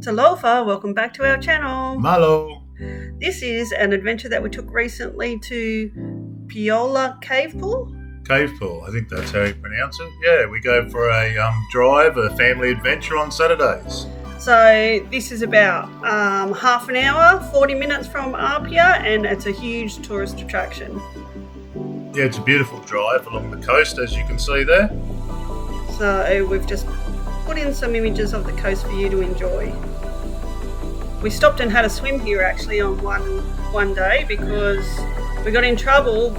Talofa, welcome back to our channel. Malo. This is an adventure that we took recently to Piula Cave Pool. Cave pool, I think that's how you pronounce it. Yeah, we go for a drive, a family adventure on Saturdays. So this is about half an hour, 40 minutes from Apia, and it's a huge tourist attraction. Yeah, it's a beautiful drive along the coast, as you can see there. So we've just put in some images of the coast for you to enjoy. We stopped and had a swim here actually on one day because we got in trouble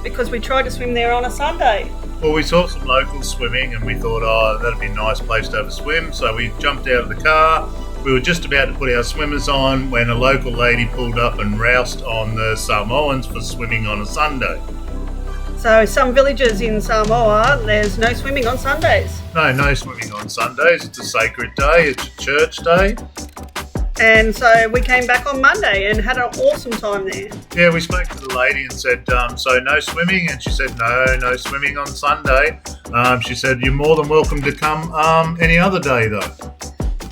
because we tried to swim there on a Sunday. Well, we saw some locals swimming and we thought, that'd be a nice place to have a swim. So we jumped out of the car. We were just about to put our swimmers on when a local lady pulled up and roused on the Samoans for swimming on a Sunday. So some villages in Samoa, there's no swimming on Sundays. No swimming on Sundays. It's a sacred day. It's a church day. And so we came back on Monday and had an awesome time there. Yeah, we spoke to the lady and said, so no swimming? And she said, no swimming on Sunday. She said, you're more than welcome to come any other day though.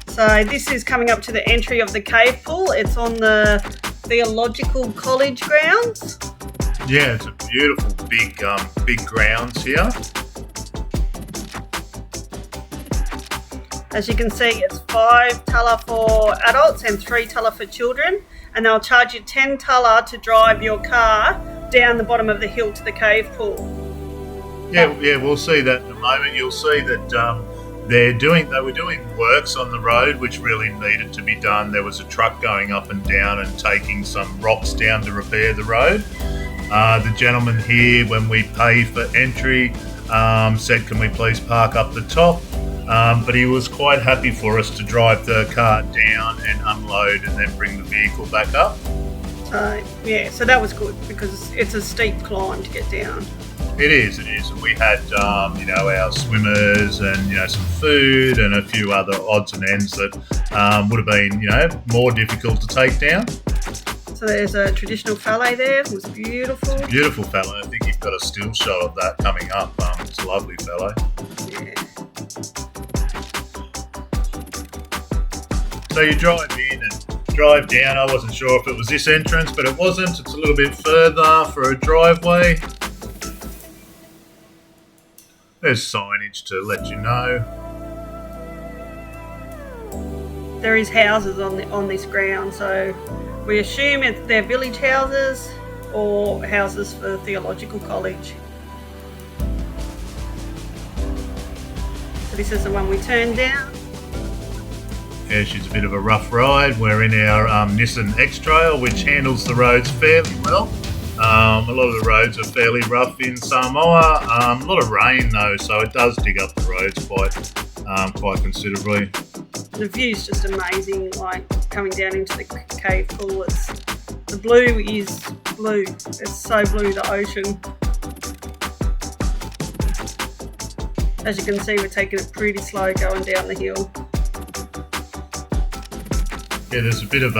So this is coming up to the entry of the cave pool. It's on the Theological College grounds. Yeah, it's a beautiful big grounds here. As you can see, it's 5 tala for adults and 3 tala for children, and they'll charge you 10 tala to drive your car down the bottom of the hill to the cave pool. Yeah, we'll see that in a moment. You'll see that they were doing works on the road which really needed to be done. There was a truck going up and down and taking some rocks down to repair the road. The gentleman here, when we pay for entry, said, can we please park up the top? But he was quite happy for us to drive the car down and unload and then bring the vehicle back up. So that was good because it's a steep climb to get down. It is. And we had, our swimmers and, some food and a few other odds and ends that would have been, more difficult to take down. So there's a traditional Fale there. It was beautiful. It's a beautiful Fale. I think you've got a still shot of that coming up. It's a lovely Fale. Yeah. So you drive in and drive down. I wasn't sure if it was this entrance, but it wasn't. It's a little bit further for a driveway. There's signage to let you know. There is houses on this ground, so we assume they're village houses or houses for Theological College. So this is the one we turned down. Yeah, she's a bit of a rough ride. We're in our Nissan X-Trail, which handles the roads fairly well. A lot of the roads are fairly rough in Samoa. A lot of rain though, so it does dig up the roads quite considerably. The view's just amazing, like coming down into the cave pool. The blue is blue. It's so blue, the ocean. As you can see, we're taking it pretty slow going down the hill. Yeah, there's a bit of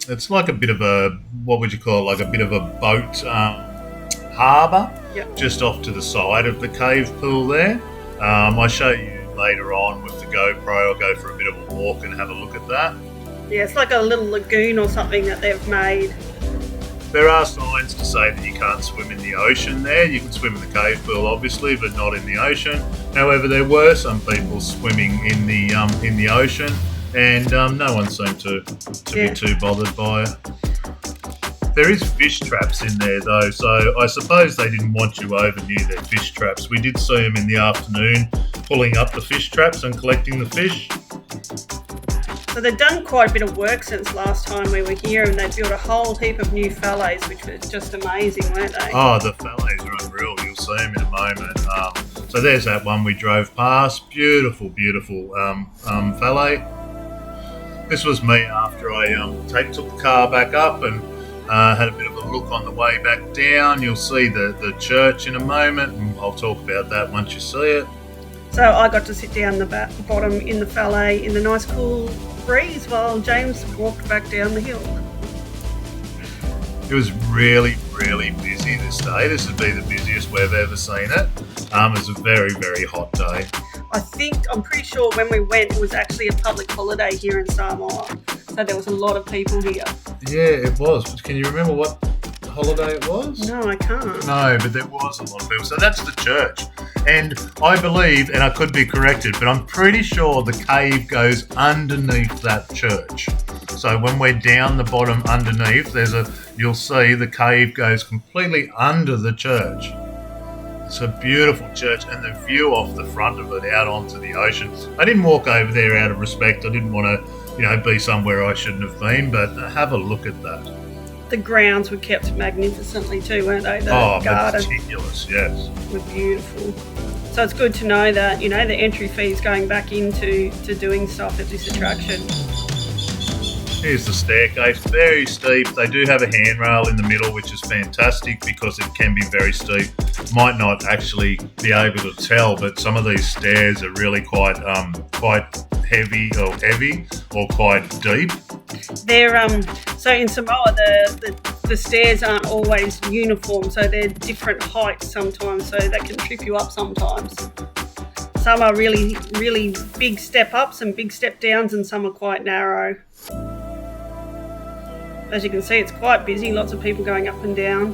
it's like a bit of a, what would you call it, like a bit of a boat harbour. Yep. Just off to the side of the cave pool there. I'll show you later on with the GoPro. I'll go for a bit of a walk and have a look at that. Yeah, it's like a little lagoon or something that they've made. There are signs to say that you can't swim in the ocean there. You can swim in the cave pool, obviously, but not in the ocean. However, there were some people swimming in the ocean, and no one seemed to be too bothered by it. There is fish traps in there though, so I suppose they didn't want you over near their fish traps. We did see them in the afternoon pulling up the fish traps and collecting the fish. So they've done quite a bit of work since last time we were here, and they built a whole heap of new Fales, which was just amazing, weren't they? Oh, the Fales are unreal. You'll see them in a moment. So there's that one we drove past. Beautiful Fale. This was me after I took the car back up and had a bit of a look on the way back down. You'll see the church in a moment, and I'll talk about that once you see it. So I got to sit down the bottom in the Fale in the nice cool breeze while James walked back down the hill. It was really busy this day. This would be the busiest we've ever seen it. It was a very hot day. I'm pretty sure when we went, it was actually a public holiday here in Samoa. So there was a lot of people here. Yeah, it was. Can you remember what holiday it was? No, I can't. No, but there was a lot of people. So that's the church. And I believe, and I could be corrected, but I'm pretty sure the cave goes underneath that church. So when we're down the bottom underneath, you'll see the cave goes completely under the church. It's a beautiful church, and the view off the front of it out onto the ocean. I didn't walk over there out of respect. I didn't want to, be somewhere I shouldn't have been, but have a look at that. The grounds were kept magnificently too, weren't they? The gardens meticulous, yes. were beautiful. So it's good to know that, the entry fee is going back into doing stuff at this attraction. Here's the staircase, very steep. They do have a handrail in the middle, which is fantastic because it can be very steep. Might not actually be able to tell, but some of these stairs are really quite heavy or quite deep. They're so in Samoa the stairs aren't always uniform, so they're different heights sometimes, so that can trip you up sometimes. Some are really, really big step ups and big step downs, and some are quite narrow. As you can see, it's quite busy, lots of people going up and down.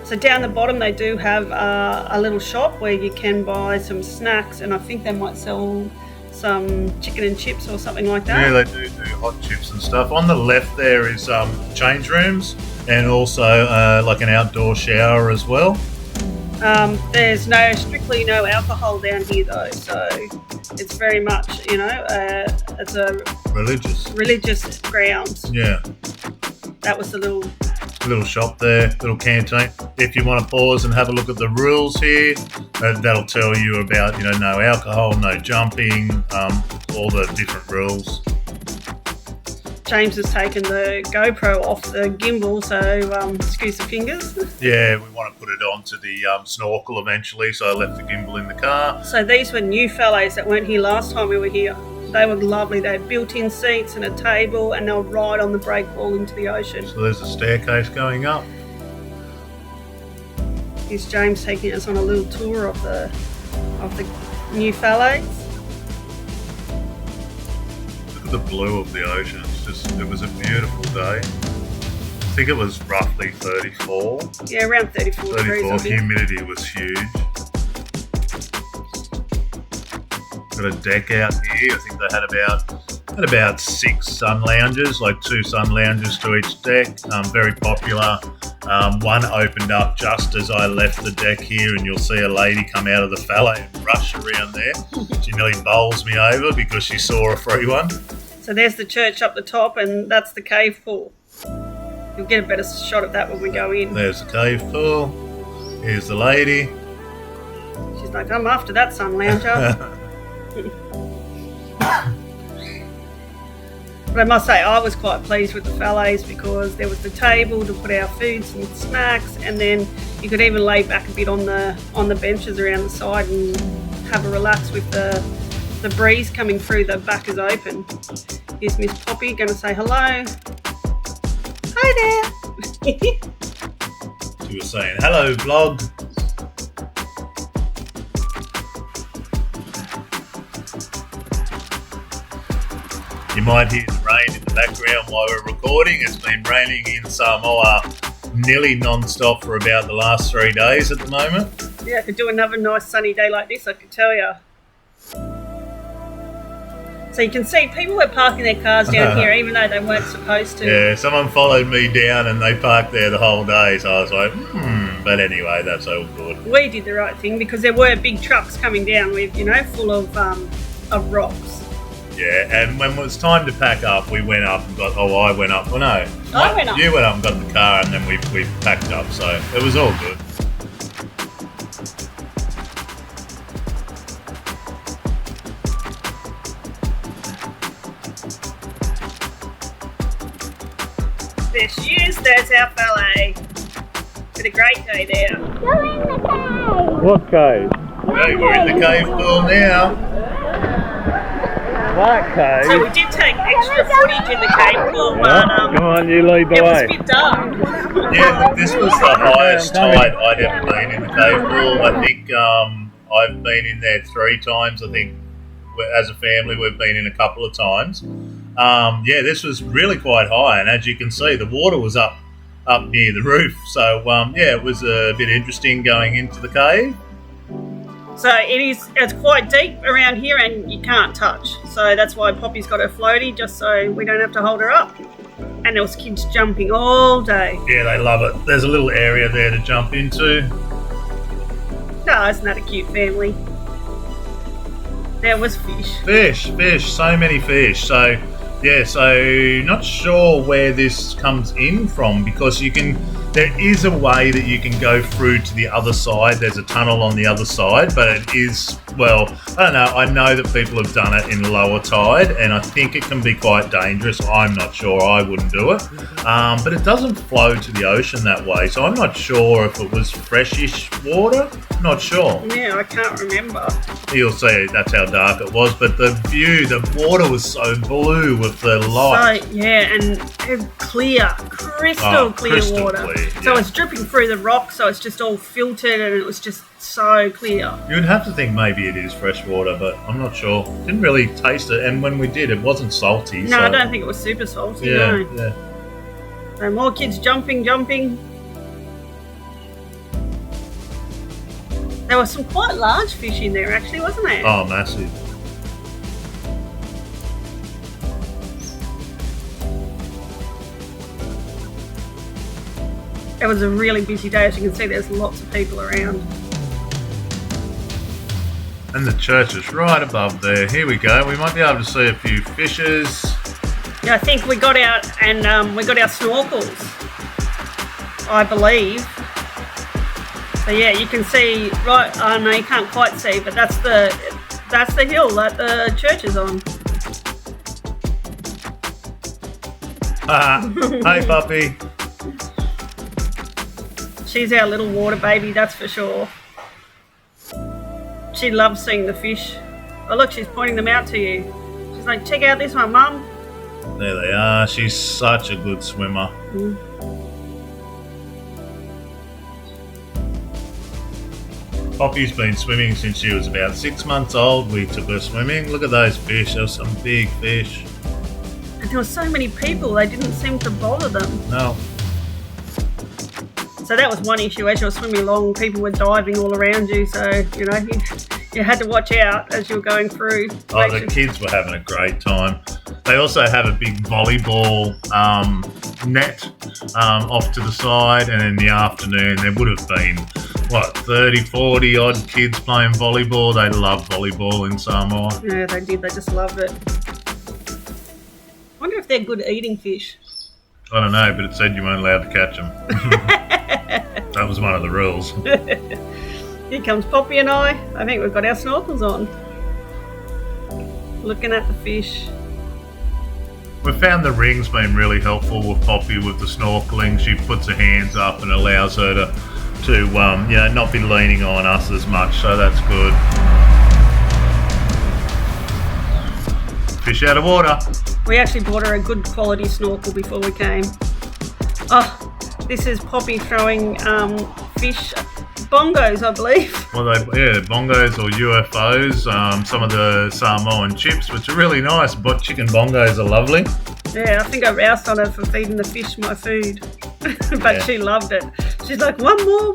So down the bottom they do have a little shop where you can buy some snacks, and I think they might sell some chicken and chips or something like that. Yeah, they do hot chips and stuff. On the left there is change rooms and also like an outdoor shower as well. There's strictly no alcohol down here though, so it's very much, it's a religious grounds. Yeah. That was the little shop there, little canteen. If you want to pause and have a look at the rules here, that'll tell you about, no alcohol, no jumping, all the different rules. James has taken the GoPro off the gimbal, so excuse the fingers. Yeah, we want to put it onto the snorkel eventually, so I left the gimbal in the car. So these were new Fales that weren't here last time we were here. They were lovely. They had built-in seats and a table, and they were right on the breakwall into the ocean. So there's a staircase going up. Here's James taking us on a little tour of the new Fales. Look at the blue of the ocean. It was a beautiful day. I think it was roughly 34. Yeah, around 34 degrees. 34. Humidity was huge. Got a deck out here. I think they had about 6 sun lounges, like 2 sun lounges to each deck. Very popular. One opened up just as I left the deck here, and you'll see a lady come out of the Fale and rush around there. She nearly bowls me over because she saw a free one. So there's the church up the top, and that's the cave pool. You'll get a better shot of that when we go in. There's the cave pool. Here's the lady. She's like, I'm after that sun lounger. But I must say, I was quite pleased with the Fales because there was the table to put our foods and snacks, and then you could even lay back a bit on the benches around the side and have a relax with the breeze coming through. The back is open. Here's Miss Poppy going to say hello. Hi there. She was saying, hello, vlog. You might hear the rain in the background while we're recording. It's been raining in Samoa nearly non-stop for about the last 3 days at the moment. Yeah, I could do another nice sunny day like this, I could tell you. So you can see people were parking their cars down here even though they weren't supposed to. Yeah, someone followed me down and they parked there the whole day, so I was like, But anyway, that's all good. We did the right thing because there were big trucks coming down with, full of rocks. Yeah, and when it was time to pack up, we went up and I went up. Well, no. I went up. You went up and got in the car, and then we packed up, so it was all good. There she is. There's our Fale. Had a great day there. You're in the cave! What cave? Okay, we're in the cave pool now. What cave? So we did take extra footage in the cave pool, but come on, you lead the it was way. a bit dark. Yeah, this was the highest tide I'd ever been in the cave pool. I think I've been in there 3 times. I think as a family we've been in a couple of times. This was really quite high, and as you can see, the water was up near the roof. So it was a bit interesting going into the cave. So it's quite deep around here and you can't touch. So that's why Poppy's got her floaty, just so we don't have to hold her up. And there was kids jumping all day. Yeah, they love it. There's a little area there to jump into. No, isn't that a cute family? There was fish. Fish, so many fish. So not sure where this comes in from, because there is a way that you can go through to the other side. There's a tunnel on the other side, but it is, I don't know. I know that people have done it in lower tide, and I think it can be quite dangerous. I'm not sure. I wouldn't do it. But it doesn't flow to the ocean that way, so I'm not sure if it was freshish water. Not sure. Yeah, I can't remember. You'll see that's how dark it was, but the water was so blue with the light. So, and clear, crystal clear water. So it's dripping through the rock, so it's just all filtered, and it was just so clear. You'd have to think maybe it is fresh water, but I'm not sure. Didn't really taste it, and when we did, it wasn't salty. No, I don't think it was super salty. Yeah. So more kids jumping. There were some quite large fish in there, actually, wasn't there? Oh, massive. It was a really busy day. As you can see, there's lots of people around. And the church is right above there. Here we go. We might be able to see a few fishes. Yeah, I think we got out and we got our snorkels, I believe. So yeah, you can see right. Oh no, you can't quite see, but that's the hill that the church is on. Hey, puppy. She's our little water baby, that's for sure. She loves seeing the fish. Oh look, she's pointing them out to you. She's like, check out this one, Mum. There they are. She's such a good swimmer. Poppy's been swimming since she was about 6 months old. We took her swimming. Look at those fish. There were some big fish. And there were so many people, they didn't seem to bother them. No. So that was one issue. As you were swimming along, people were diving all around you. So, you had to watch out as you were going through. Oh, the kids were having a great time. They also have a big volleyball net off to the side, and in the afternoon there would have been 30, 40 odd kids playing volleyball. They love volleyball in Samoa. Yeah, they did. They just loved it. I wonder if they're good eating fish. I don't know, but it said you weren't allowed to catch them. That was one of the rules. Here comes Poppy and I think we've got our snorkels on. Looking at the fish. We found the ring's been really helpful with Poppy with the snorkeling. She puts her hands up and allows her to not be leaning on us as much, so that's good. Fish out of water. We actually bought her a good quality snorkel before we came. Oh, this is Poppy throwing fish, bongos, I believe. Well, bongos or UFOs. Some of the Samoan chips, which are really nice, but chicken bongos are lovely. Yeah, I think I roused on her for feeding the fish my food, but She loved it. She's like, one more.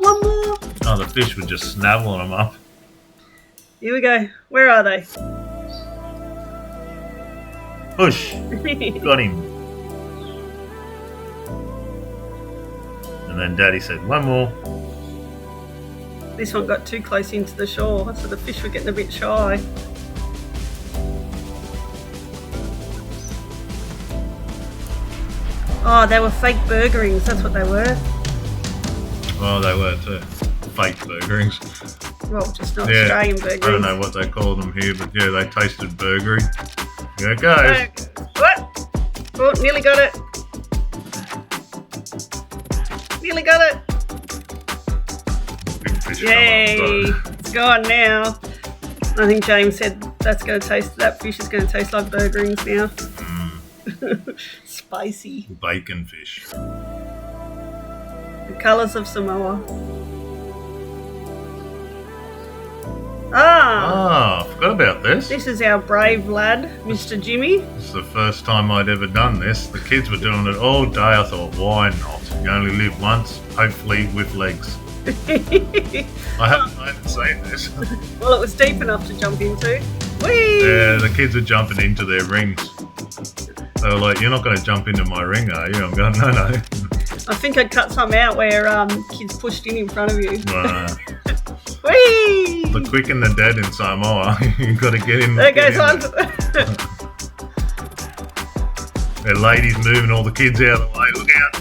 Oh, the fish were just snaveling them up. Here we go. Where are they? Push. Got him. And then Daddy said, one more. This one got too close into the shore, so the fish were getting a bit shy. Oh, they were fake burgerings, that's what they were. Oh, they were too. Fake burgerings. Well, just not Australian burgerings. I don't know what they call them here, but yeah, they tasted burgery. There it goes. What? Oh, nearly got it. Nearly got it. Big fish. Yay! It's gone now. I think James said that fish is going to taste like burgerings now. Spicy. Bacon fish. The colours of Samoa. Ah, I forgot about this. this is our brave lad, Mr. Jimmy. It's the first time I'd ever done this. The kids were doing it all day. I thought, why not? You only live once, hopefully with legs. I haven't seen this. Well, it was deep enough to jump into. Whee! Yeah, the kids are jumping into their rings. They were like, you're not going to jump into my ring, are you? I'm going, no. I think I cut some out where kids pushed in front of you. Whee! The quick and the dead in Samoa. You've got to get in. There goes on. The ladies moving all the kids out of the way. Look out.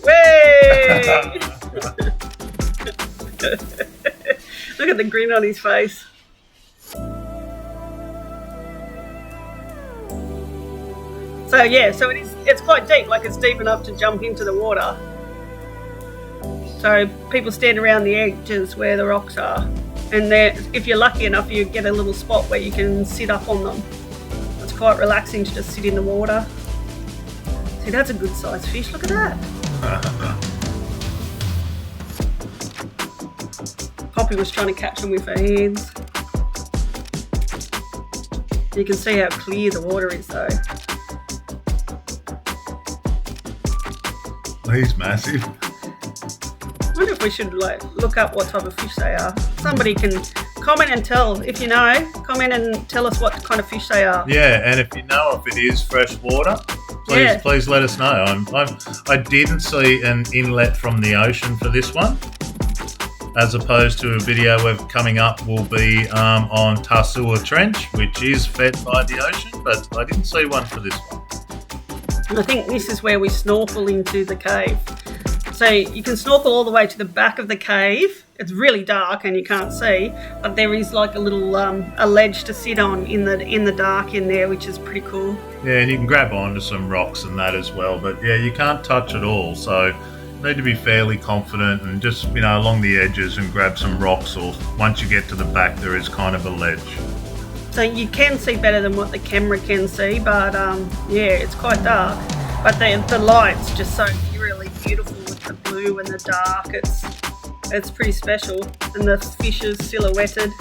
Whee! Look at the grin on his face. So yeah, so it's quite deep, like it's deep enough to jump into the water. So people stand around the edges where the rocks are, and if you're lucky enough, you get a little spot where you can sit up on them. It's quite relaxing to just sit in the water. See, that's a good sized fish, look at that. Poppy was trying to catch them with her hands. You can see how clear the water is though. He's massive. I wonder if we should look up what type of fish they are. Somebody can comment and tell, if you know, comment and tell us what kind of fish they are. Yeah, and if you know if it is fresh water, please let us know. I didn't see an inlet from the ocean for this one, as opposed to a video we're coming up will be on Tarsua Trench, which is fed by the ocean, but I didn't see one for this one. And I think this is where we snorkel into the cave. So you can snorkel all the way to the back of the cave. It's really dark and you can't see, but there is like a little a ledge to sit on in the dark in there, which is pretty cool. Yeah, and you can grab onto some rocks and that as well. But yeah, you can't touch it all, so you need to be fairly confident and just along the edges and grab some rocks. Or once you get to the back, there is kind of a ledge. So you can see better than what the camera can see, but yeah, it's quite dark. But the light's just so really beautiful with the blue and the dark. It's pretty special. And the fish is silhouetted,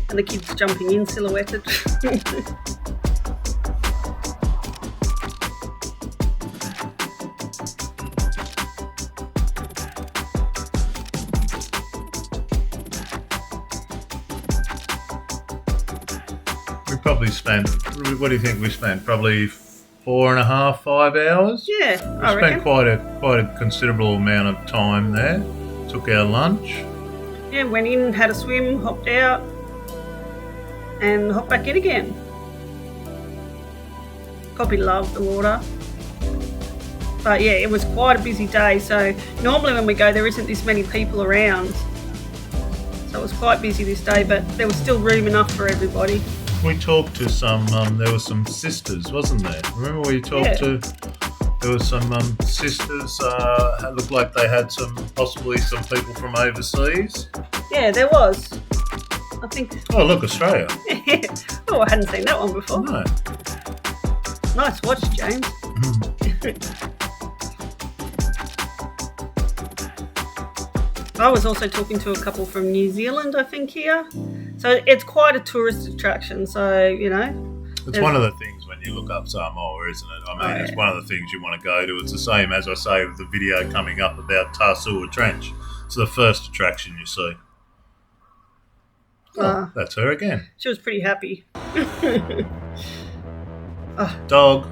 and the kids jumping in silhouetted. Probably spent, what do you think we spent? Probably 4.5, 5 hours? Yeah, I reckon. Quite a considerable amount of time there. Took our lunch. Yeah, went in, had a swim, hopped out, and hopped back in again. Poppy loved the water. But yeah, it was quite a busy day, so normally when we go there isn't this many people around. So it was quite busy this day, but there was still room enough for everybody. We talked to some, there were some sisters, wasn't there? Remember we talked to, there were some sisters, looked like they had possibly some people from overseas. Yeah, there was. I think. Oh, look, Australia. Oh, I hadn't seen that one before. No. Nice watch, James. I was also talking to a couple from New Zealand, I think, here. So it's quite a tourist attraction, so, It's one of the things when you look up Samoa, isn't it? I mean, it's one of the things you want to go to. It's the same, as I say, with the video coming up about Tarsua Trench. It's the first attraction you see. Oh, that's her again. She was pretty happy. Dog.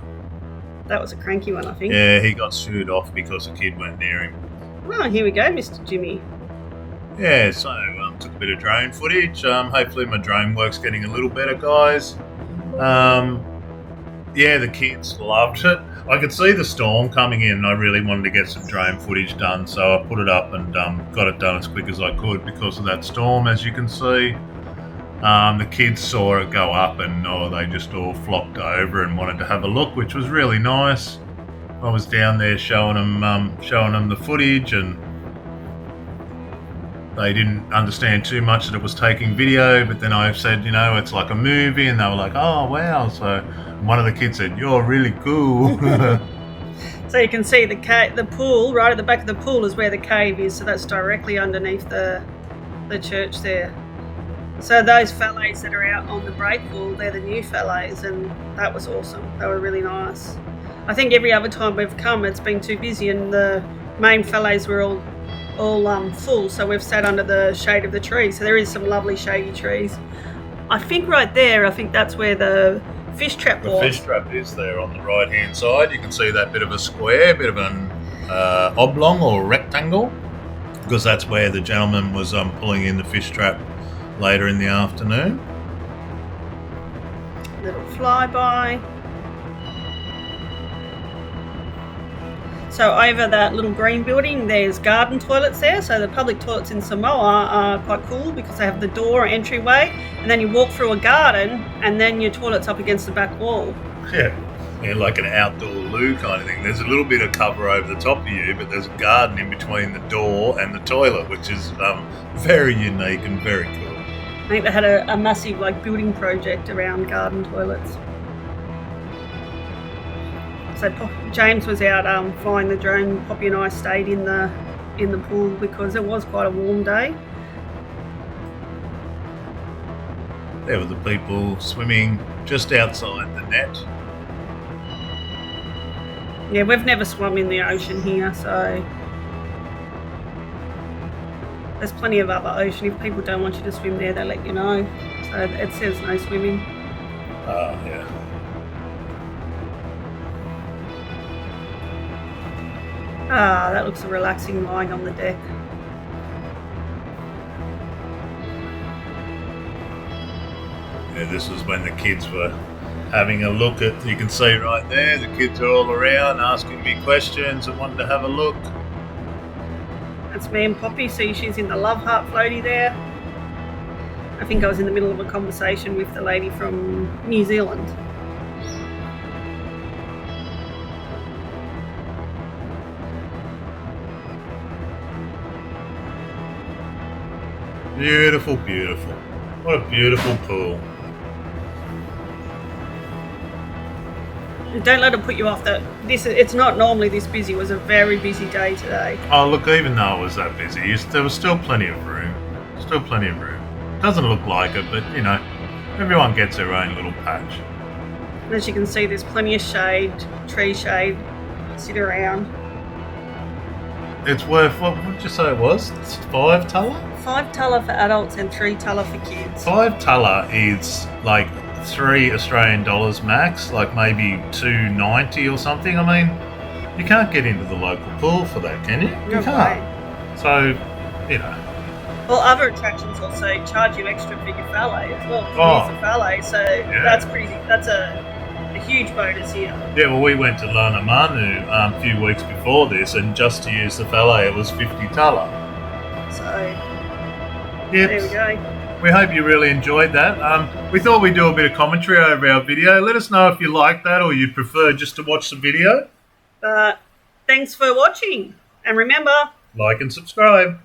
That was a cranky one, I think. Yeah, he got shooed off because a kid went near him. Oh, here we go, Mr. Jimmy. Yeah, so took a bit of drone footage. Hopefully my drone work's getting a little better, guys. Yeah, the kids loved it. I could see the storm coming in and I really wanted to get some drone footage done, so I put it up and got it done as quick as I could because of that storm, as you can see. The kids saw it go up and they just all flocked over and wanted to have a look, which was really nice. I was down there showing them the footage, and they didn't understand too much that it was taking video, but then I said, it's like a movie, and they were like, oh, wow. So one of the kids said, you're really cool. So you can see the pool, right at the back of the pool is where the cave is, so that's directly underneath the church there. So those fallets that are out on the breakwall, they're the new fallets, and that was awesome. They were really nice. I think every other time we've come, it's been too busy, and the main fallets were all full. So we've sat under the shade of the trees. So there is some lovely shady trees. I think right there, I think that's where the fish trap was. The fish trap is there on the right hand side. You can see that bit of a square, bit of an oblong or rectangle, because that's where the gentleman was pulling in the fish trap later in the afternoon. Little flyby. So over that little green building, there's garden toilets there. So the public toilets in Samoa are quite cool because they have the door or entryway, and then you walk through a garden, and then your toilet's up against the back wall. Yeah, like an outdoor loo kind of thing. There's a little bit of cover over the top of you, but there's a garden in between the door and the toilet, which is very unique and very cool. I think they had a massive building project around garden toilets. So James was out flying the drone. Poppy and I stayed in the pool because it was quite a warm day. There were the people swimming just outside the net. Yeah, we've never swum in the ocean here, so there's plenty of other ocean. If people don't want you to swim there, they let you know. So it says no swimming. Yeah. That looks relaxing lying on the deck. Yeah, this was when the kids were having a look at, you can see right there, the kids are all around asking me questions and wanting to have a look. That's me and Poppy. See, she's in the love heart floaty there. I think I was in the middle of a conversation with the lady from New Zealand. Beautiful, beautiful. What a beautiful pool. Don't let it put you off that it's not normally this busy. It was a very busy day today. Oh, look, even though it was that busy, there was still plenty of room. Still plenty of room. Doesn't look like it, but, everyone gets their own little patch. And as you can see, there's plenty of shade, tree shade, sit around. It's worth, what did you say it was? It's $5 tala? $5 for adults and $3 for kids. $5 tala is like $3 Australian max, like maybe $2.90 or something. I mean, you can't get into the local pool for that, can you? You can't. So, Well, other attractions also charge you extra for your valet as well. Use the valet, so yeah. That's a huge bonus here. Yeah, well, we went to Lana Manu a few weeks before this, and just to use the valet, it was $50 tala. So, yep. There we go. We hope you really enjoyed that. We thought we'd do a bit of commentary over our video. Let us know if you like that or you prefer just to watch the video. Thanks for watching. And remember, like and subscribe.